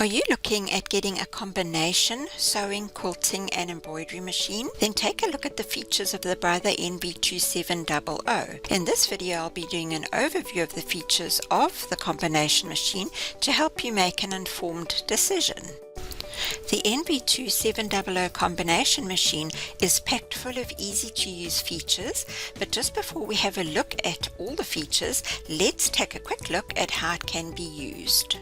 Are you looking at getting a combination sewing, quilting and embroidery machine? Then take a look at the features of the Brother NV2700. In this video I'll be doing an overview of the features of the combination machine to help you make an informed decision. The NV2700 combination machine is packed full of easy to use features, but just before we have a look at all the features, let's take a quick look at how it can be used.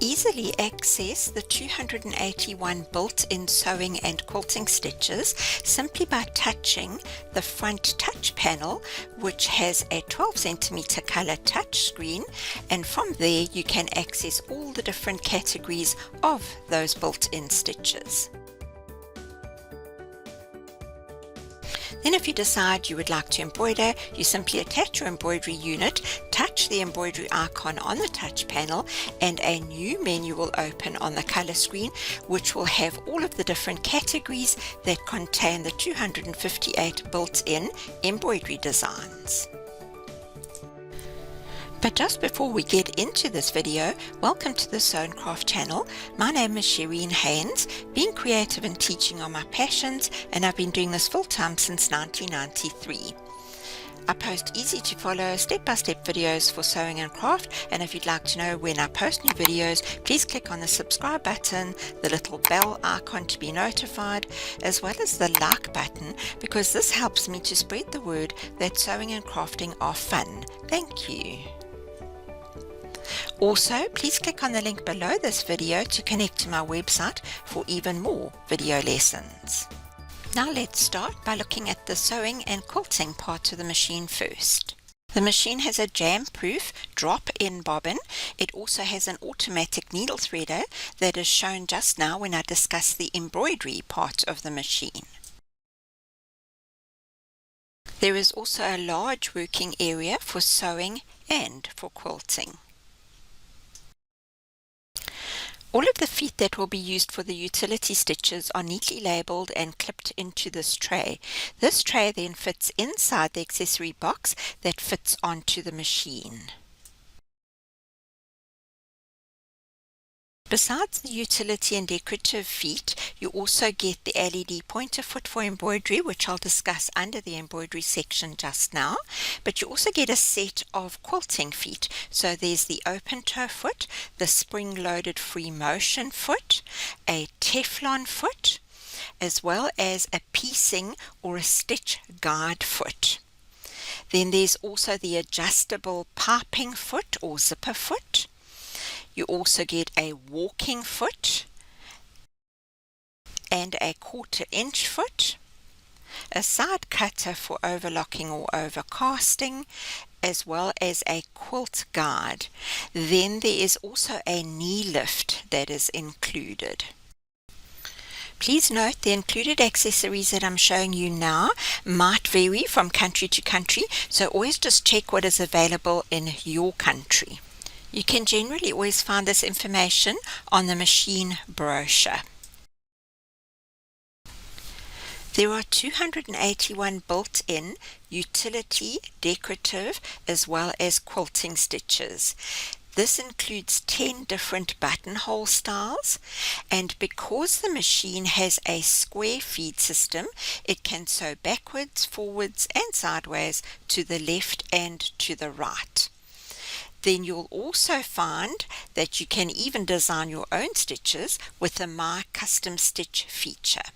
Easily access the 281 built-in sewing and quilting stitches simply by touching the front touch panel, which has a 12 cm color touch screen, and from there you can access all the different categories of those built-in stitches. Then if you decide you would like to embroider, you simply attach your embroidery unit, touch the embroidery icon on the touch panel, and a new menu will open on the color screen, which will have all of the different categories that contain the 258 built-in embroidery designs. But just before we get into this video, welcome to the Sew and Craft channel. My name is Shireen Haynes. Being creative and teaching are my passions, and I've been doing this full-time since 1993. I post easy to follow step-by-step videos for sewing and craft, and if you'd like to know when I post new videos, please click on the subscribe button, the little bell icon to be notified, as well as the like button, because this helps me to spread the word that sewing and crafting are fun. Thank you. Also, please click on the link below this video to connect to my website for even more video lessons. Now let's start by looking at the sewing and quilting part of the machine first. The machine has a jam-proof drop-in bobbin. It also has an automatic needle threader that is shown just now when I discuss the embroidery part of the machine. There is also a large working area for sewing and for quilting. All of the feet that will be used for the utility stitches are neatly labelled and clipped into this tray. This tray then fits inside the accessory box that fits onto the machine. Besides the utility and decorative feet, you also get the LED pointer foot for embroidery, which I'll discuss under the embroidery section just now. But you also get a set of quilting feet. So there's the open toe foot, the spring-loaded free motion foot, a Teflon foot, as well as a piecing or a stitch guide foot. Then there's also the adjustable piping foot or zipper foot. You also get a walking foot and a 1/4 inch foot, a side cutter for overlocking or overcasting, as well as a quilt guide. Then there is also a knee lift that is included. Please note the included accessories that I'm showing you now might vary from country to country, so always just check what is available in your country. You can generally always find this information on the machine brochure. There are 281 built-in utility, decorative, as well as quilting stitches. This includes 10 different buttonhole styles, and because the machine has a square feed system, it can sew backwards, forwards and sideways to the left and to the right. Then you'll also find that you can even design your own stitches with the My Custom Stitch feature.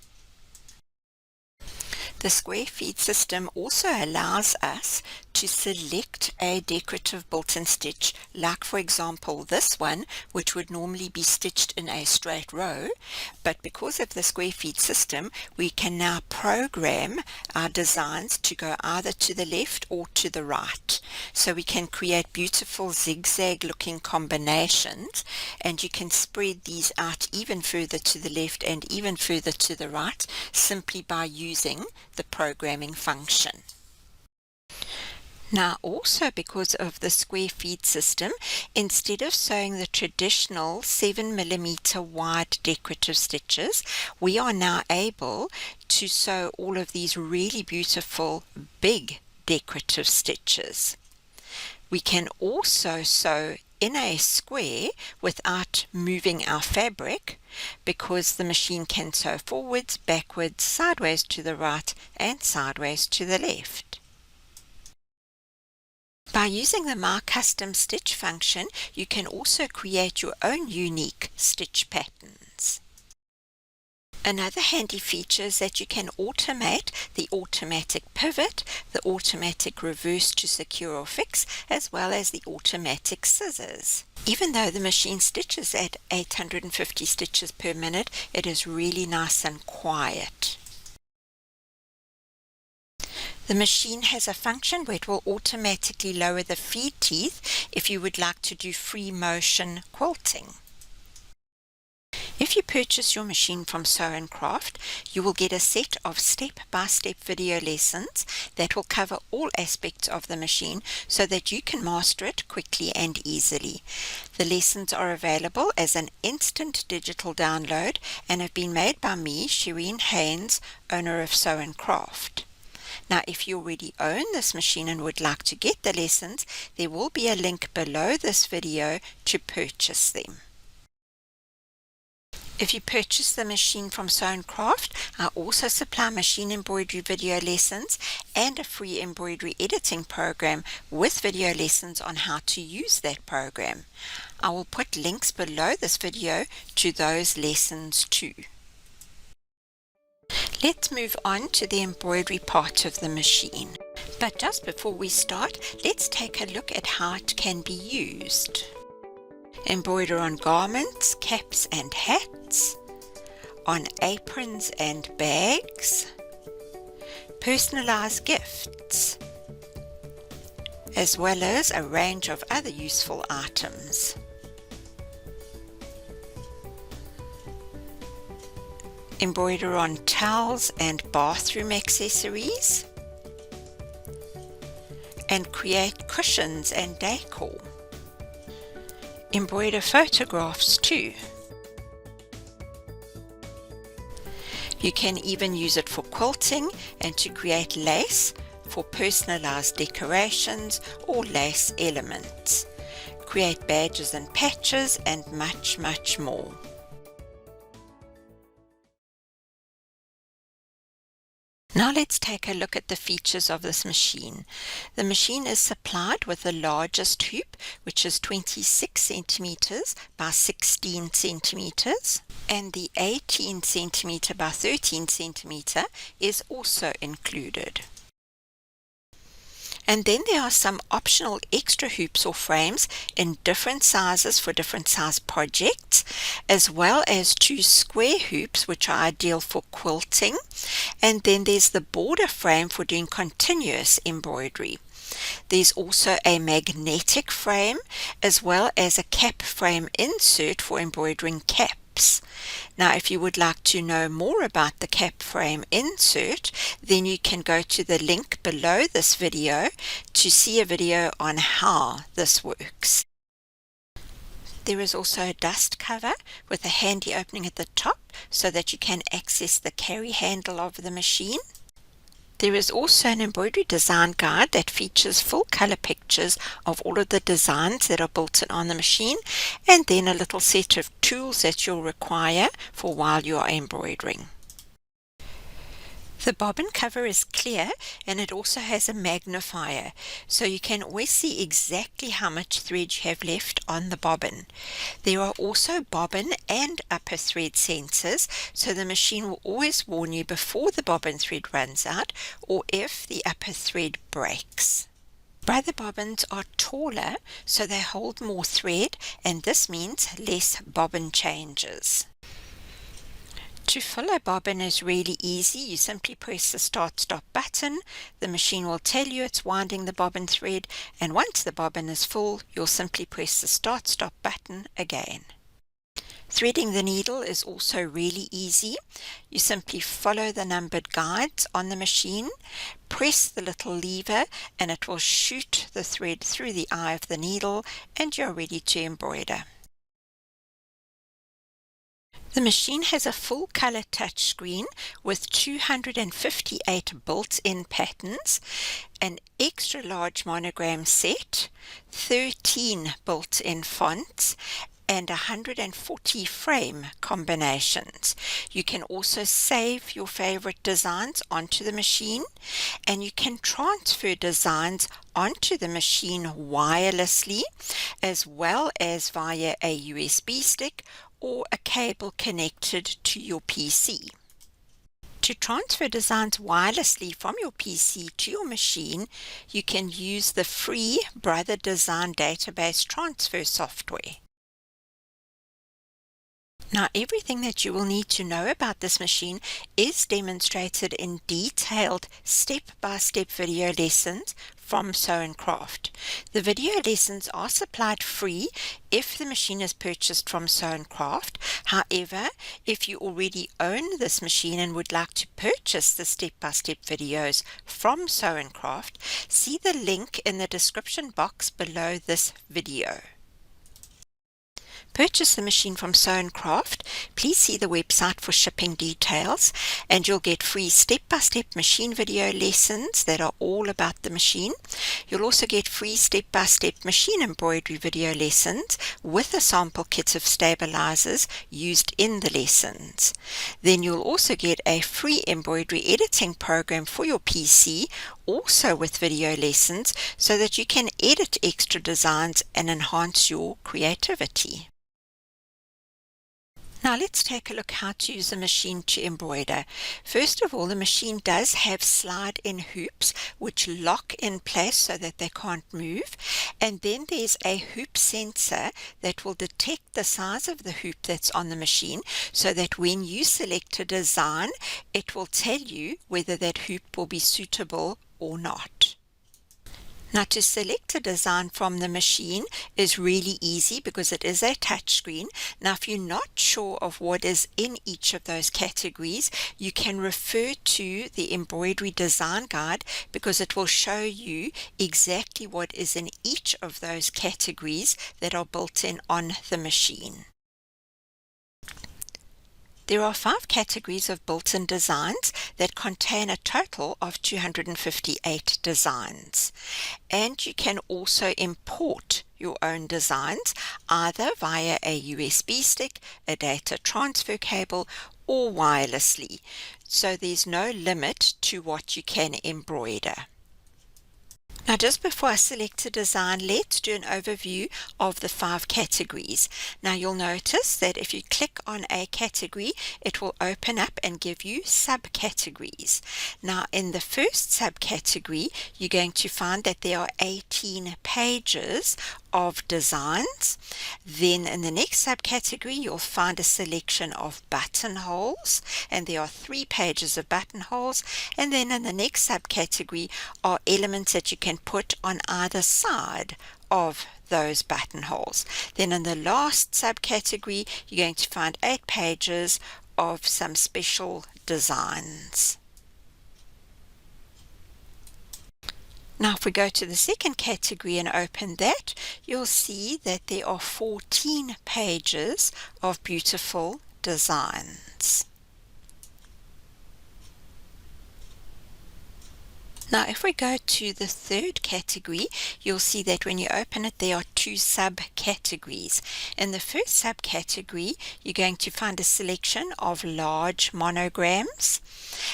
The square feed system also allows us to select a decorative built-in stitch, like for example this one, which would normally be stitched in a straight row, but because of the square feed system we can now program our designs to go either to the left or to the right. So we can create beautiful zigzag looking combinations, and you can spread these out even further to the left and even further to the right simply by using the programming function. Now also, because of the square feed system, instead of sewing the traditional 7mm wide decorative stitches, we are now able to sew all of these really beautiful big decorative stitches. We can also sew in a square without moving our fabric, because the machine can sew forwards, backwards, sideways to the right and sideways to the left. By using the My Custom Stitch function, you can also create your own unique stitch patterns. Another handy feature is that you can automate the automatic pivot, the automatic reverse to secure or fix, as well as the automatic scissors. Even though the machine stitches at 850 stitches per minute, it is really nice and quiet. The machine has a function where it will automatically lower the feed teeth if you would like to do free motion quilting. If you purchase your machine from Sew & Craft, you will get a set of step-by-step video lessons that will cover all aspects of the machine so that you can master it quickly and easily. The lessons are available as an instant digital download and have been made by me, Shireen Haynes, owner of Sew & Craft. Now, if you already own this machine and would like to get the lessons, there will be a link below this video to purchase them. If you purchase the machine from Sew & Craft, I also supply machine embroidery video lessons and a free embroidery editing program with video lessons on how to use that program. I will put links below this video to those lessons too. Let's move on to the embroidery part of the machine. But just before we start, let's take a look at how it can be used. Embroider on garments, caps and hats, on aprons and bags, personalize gifts, as well as a range of other useful items. Embroider on towels and bathroom accessories, and create cushions and decor. Embroider photographs too. You can even use it for quilting and to create lace for personalized decorations or lace elements. Create badges and patches and much, much more. Now let's take a look at the features of this machine. The machine is supplied with the largest hoop, which is 26 centimeters by 16 centimeters, and the 18 centimeter by 13 centimeter is also included. And then there are some optional extra hoops or frames in different sizes for different size projects, as well as 2 square hoops which are ideal for quilting, and then there's the border frame for doing continuous embroidery. There's also a magnetic frame as well as a cap frame insert for embroidering caps. Now, if you would like to know more about the cap frame insert, then you can go to the link below this video to see a video on how this works. There is also a dust cover with a handy opening at the top so that you can access the carry handle of the machine. There is also an embroidery design guide that features full color pictures of all of the designs that are built in on the machine, and then a little set of tools that you'll require for while you are embroidering. The bobbin cover is clear and it also has a magnifier, so you can always see exactly how much thread you have left on the bobbin. There are also bobbin and upper thread sensors, so the machine will always warn you before the bobbin thread runs out or if the upper thread breaks. Brother bobbins are taller, so they hold more thread, and this means less bobbin changes. To fill a bobbin is really easy. You simply press the start-stop button. The machine will tell you it's winding the bobbin thread, and once the bobbin is full, you'll simply press the start-stop button again. Threading the needle is also really easy. You simply follow the numbered guides on the machine, press the little lever, and it will shoot the thread through the eye of the needle, and you're ready to embroider. The machine has a full color touchscreen with 258 built-in patterns, an extra large monogram set, 13 built-in fonts, and 140 frame combinations. You can also save your favorite designs onto the machine, and you can transfer designs onto the machine wirelessly as well as via a USB stick or a cable connected to your PC. To transfer designs wirelessly from your PC to your machine, you can use the free Brother Design database transfer software. Now, everything that you will need to know about this machine is demonstrated in detailed step-by-step video lessons from Sew & Craft. The video lessons are supplied free if the machine is purchased from Sew & Craft. However, if you already own this machine and would like to purchase the step-by-step videos from Sew & Craft, see the link in the description box below this video. Purchase the machine from Sew & Craft, please see the website for shipping details, and you'll get free step-by-step machine video lessons that are all about the machine. You'll also get free step-by-step machine embroidery video lessons with a sample kit of stabilizers used in the lessons. Then you'll also get a free embroidery editing program for your PC, also with video lessons, so that you can edit extra designs and enhance your creativity. Now let's take a look how to use a machine to embroider. First of all, the machine does have slide-in hoops which lock in place so that they can't move, and then there's a hoop sensor that will detect the size of the hoop that's on the machine, so that when you select a design, it will tell you whether that hoop will be suitable or not. Now, to select a design from the machine is really easy because it is a touchscreen. Now, if you're not sure of what is in each of those categories, you can refer to the embroidery design guide because it will show you exactly what is in each of those categories that are built in on the machine. There are 5 categories of built-in designs that contain a total of 258 designs. And you can also import your own designs either via a USB stick, a data transfer cable, or wirelessly. So there's no limit to what you can embroider. Now, just before I select a design, let's do an overview of the 5 categories. Now, you'll notice that if you click on a category, it will open up and give you subcategories. Now, in the first subcategory, you're going to find that there are 18 pages of designs. Then in the next subcategory, you'll find a selection of buttonholes, and there are 3 pages of buttonholes. And then in the next subcategory are elements that you can put on either side of those buttonholes. Then in the last subcategory, you're going to find 8 pages of some special designs. Now, if we go to the second category and open that, you'll see that there are 14 pages of beautiful designs. Now, if we go to the third category, you'll see that when you open it, there are 2 subcategories. In the first subcategory, you're going to find a selection of large monograms.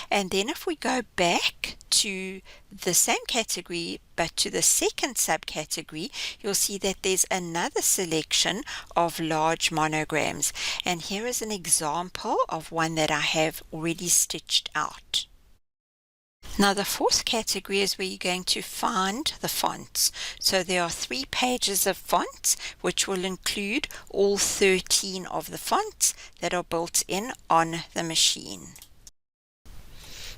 And then if we go back to the same category, but to the second subcategory, you'll see that there's another selection of large monograms. And here is an example of one that I have already stitched out. Now, the fourth category is where you're going to find the fonts. So there are 3 pages of fonts, which will include all 13 of the fonts that are built in on the machine.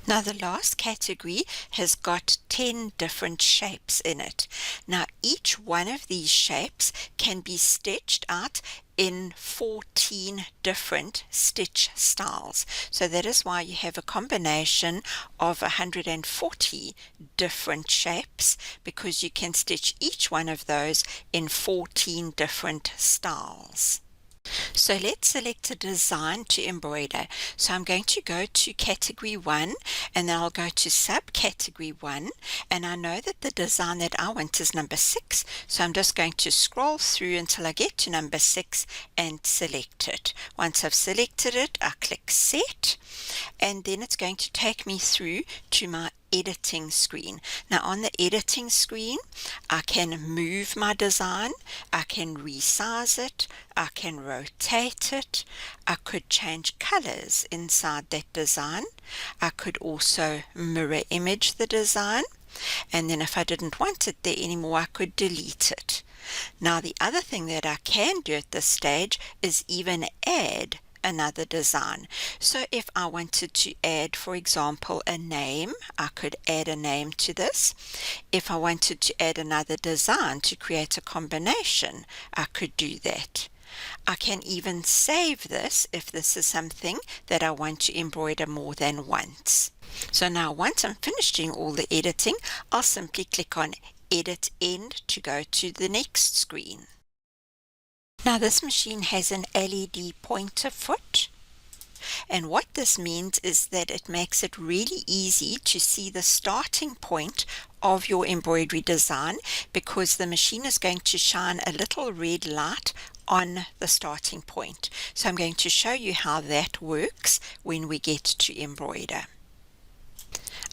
Now, the last category has got 10 different shapes in it. Now, each one of these shapes can be stitched out in 14 different stitch styles. So that is why you have a combination of 140 different shapes, because you can stitch each one of those in 14 different styles. So let's select a design to embroider. So I'm going to go to category 1 and then I'll go to subcategory 1, and I know that the design that I want is number 6, so I'm just going to scroll through until I get to number 6 and select it. Once I've selected it, I click set, and then it's going to take me through to my editing screen. Now on the editing screen, I can move my design, I can resize it, I can rotate it, I could change colors inside that design, I could also mirror image the design, and then if I didn't want it there anymore, I could delete it. Now the other thing that I can do at this stage is even add another design. So if I wanted to add, for example, a name, I could add a name to this. If I wanted to add another design to create a combination, I could do that. I can even save this if this is something that I want to embroider more than once. So now once I'm finished doing all the editing, I'll simply click on Edit End to go to the next screen. Now this machine has an LED pointer foot, and what this means is that it makes it really easy to see the starting point of your embroidery design, because the machine is going to shine a little red light on the starting point. So I'm going to show you how that works when we get to embroider.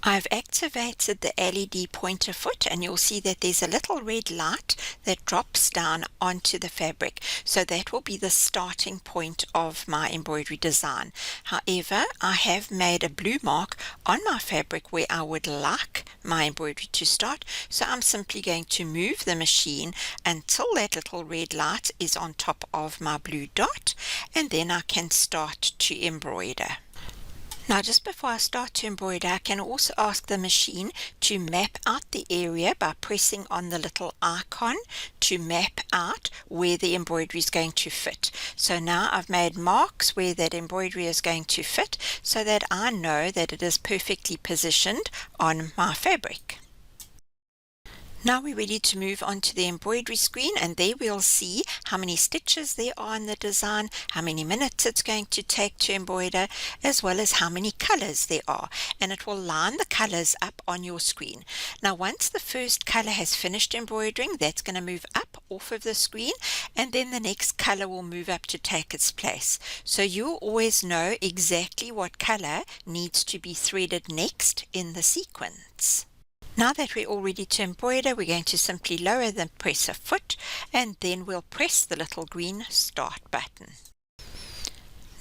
I've activated the LED pointer foot, and you'll see that there's a little red light that drops down onto the fabric. So that will be the starting point of my embroidery design. However, I have made a blue mark on my fabric where I would like my embroidery to start. So I'm simply going to move the machine until that little red light is on top of my blue dot, and then I can start to embroider. Now just before I start to embroider, I can also ask the machine to map out the area by pressing on the little icon to map out where the embroidery is going to fit. So now I've made marks where that embroidery is going to fit so that I know that it is perfectly positioned on my fabric. Now we're ready to move on to the embroidery screen, and there we'll see how many stitches there are in the design, how many minutes it's going to take to embroider, as well as how many colors there are, and it will line the colors up on your screen. Now once the first color has finished embroidering, that's going to move up off of the screen, and then the next color will move up to take its place. So you'll always know exactly what color needs to be threaded next in the sequence. Now that we're all ready to embroider, we're going to simply lower the presser foot, and then we'll press the little green start button.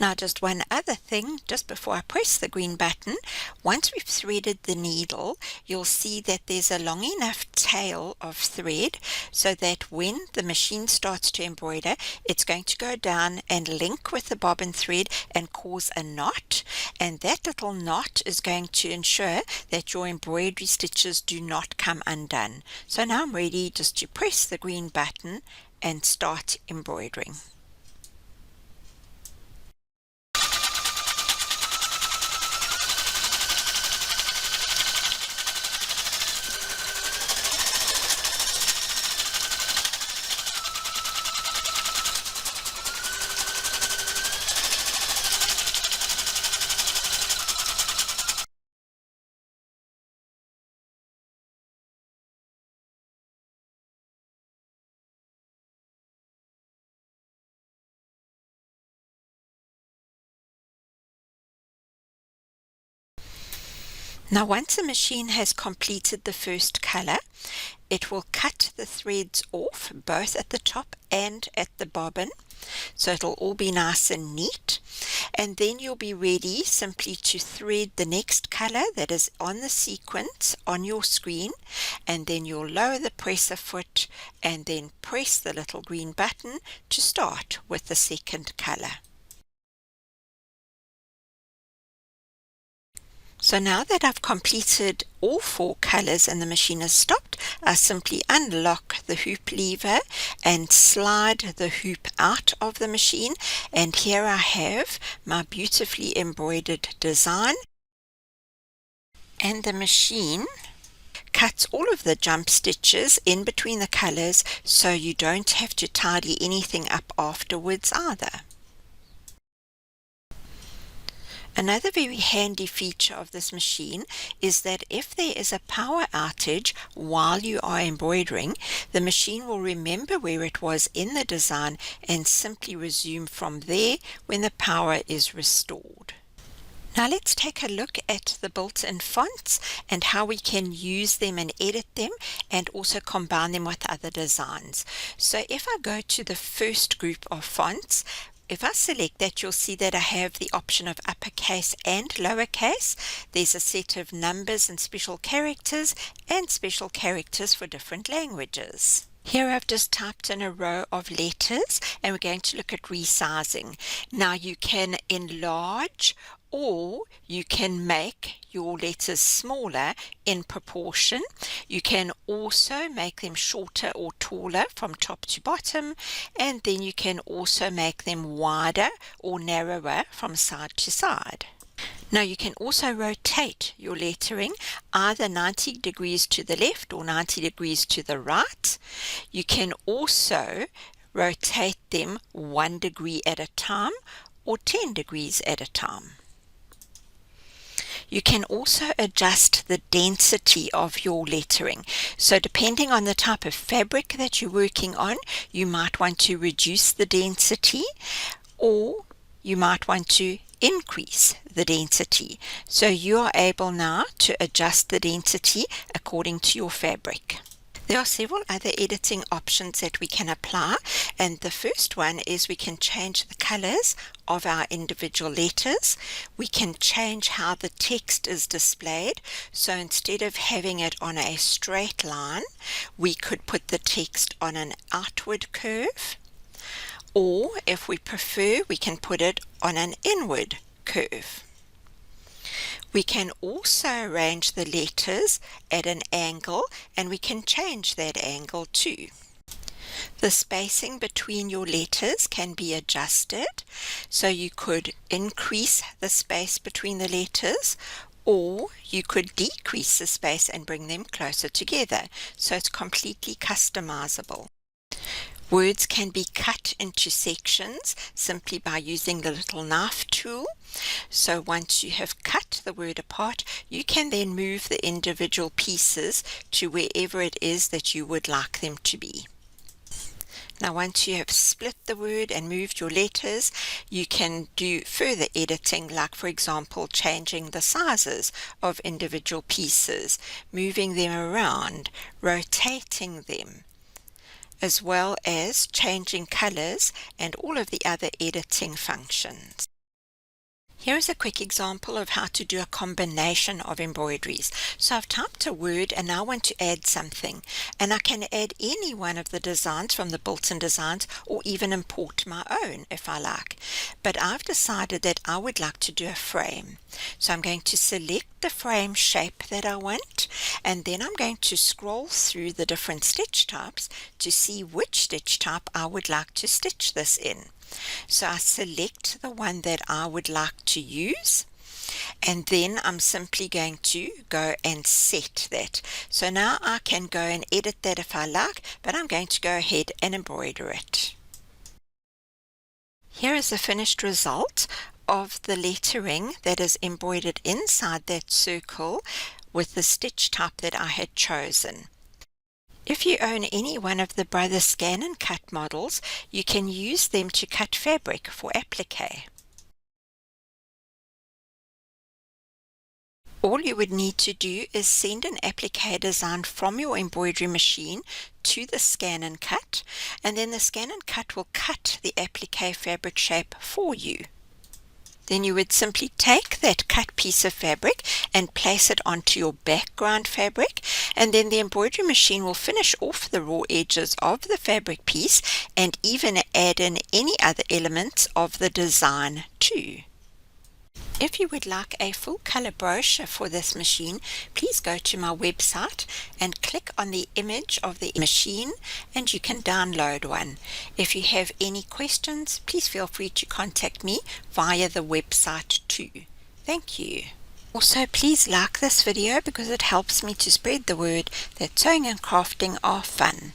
Now just one other thing, just before I press the green button, once we've threaded the needle, you'll see that there's a long enough tail of thread so that when the machine starts to embroider, it's going to go down and link with the bobbin thread and cause a knot, and that little knot is going to ensure that your embroidery stitches do not come undone. So now I'm ready just to press the green button and start embroidering. Now once the machine has completed the first color, it will cut the threads off both at the top and at the bobbin, so it'll all be nice and neat, and then you'll be ready simply to thread the next color that is on the sequence on your screen, and then you'll lower the presser foot and then press the little green button to start with the second color. So now that I've completed all 4 colors and the machine has stopped, I simply unlock the hoop lever and slide the hoop out of the machine, and here I have my beautifully embroidered design, and the machine cuts all of the jump stitches in between the colors so you don't have to tidy anything up afterwards either. Another very handy feature of this machine is that if there is a power outage while you are embroidering, the machine will remember where it was in the design and simply resume from there when the power is restored. Now let's take a look at the built-in fonts and how we can use them and edit them and also combine them with other designs. So if I go to the first group of fonts, if I select that, you'll see that I have the option of uppercase and lowercase. There's a set of numbers and special characters for different languages. Here I've just typed in a row of letters and we're going to look at resizing. Now you can enlarge or you can make your letters smaller in proportion. You can also make them shorter or taller from top to bottom, and then you can also make them wider or narrower from side to side. Now you can also rotate your lettering either 90 degrees to the left or 90 degrees to the right. You can also rotate them 1 degree at a time or 10 degrees at a time. You can also adjust the density of your lettering. So depending on the type of fabric that you're working on, you might want to reduce the density or you might want to increase the density. So you are able now to adjust the density according to your fabric. There are several other editing options that we can apply, and the first one is we can change the colors of our individual letters. We can change how the text is displayed, so instead of having it on a straight line, we could put the text on an outward curve, or if we prefer, we can put it on an inward curve. We can also arrange the letters at an angle, and we can change that angle too. The spacing between your letters can be adjusted, so you could increase the space between the letters, or you could decrease the space and bring them closer together, so it's completely customizable. Words can be cut into sections simply by using the little knife tool. So once you have cut the word apart, you can then move the individual pieces to wherever it is that you would like them to be. Now once you have split the word and moved your letters, you can do further editing, like for example changing the sizes of individual pieces, moving them around, rotating them, as well as changing colors and all of the other editing functions. Here is a quick example of how to do a combination of embroideries. So I've typed a word and now I want to add something, and I can add any one of the designs from the built-in designs or even import my own if I like. But I've decided that I would like to do a frame. So I'm going to select the frame shape that I want, and then I'm going to scroll through the different stitch types to see which stitch type I would like to stitch this in. So I select the one that I would like to use, and then I'm simply going to go and set that. So now I can go and edit that if I like, but I'm going to go ahead and embroider it. Here is the finished result of the lettering that is embroidered inside that circle with the stitch type that I had chosen. If you own any one of the Brother Scan and Cut models, you can use them to cut fabric for applique. All you would need to do is send an applique design from your embroidery machine to the Scan and Cut, and then the Scan and Cut will cut the applique fabric shape for you. Then you would simply take that cut piece of fabric and place it onto your background fabric, and then the embroidery machine will finish off the raw edges of the fabric piece and even add in any other elements of the design too. If you would like a full color brochure for this machine, please go to my website and click on the image of the machine and you can download one. If you have any questions, please feel free to contact me via the website too. Thank you. Also, please like this video because it helps me to spread the word that sewing and crafting are fun.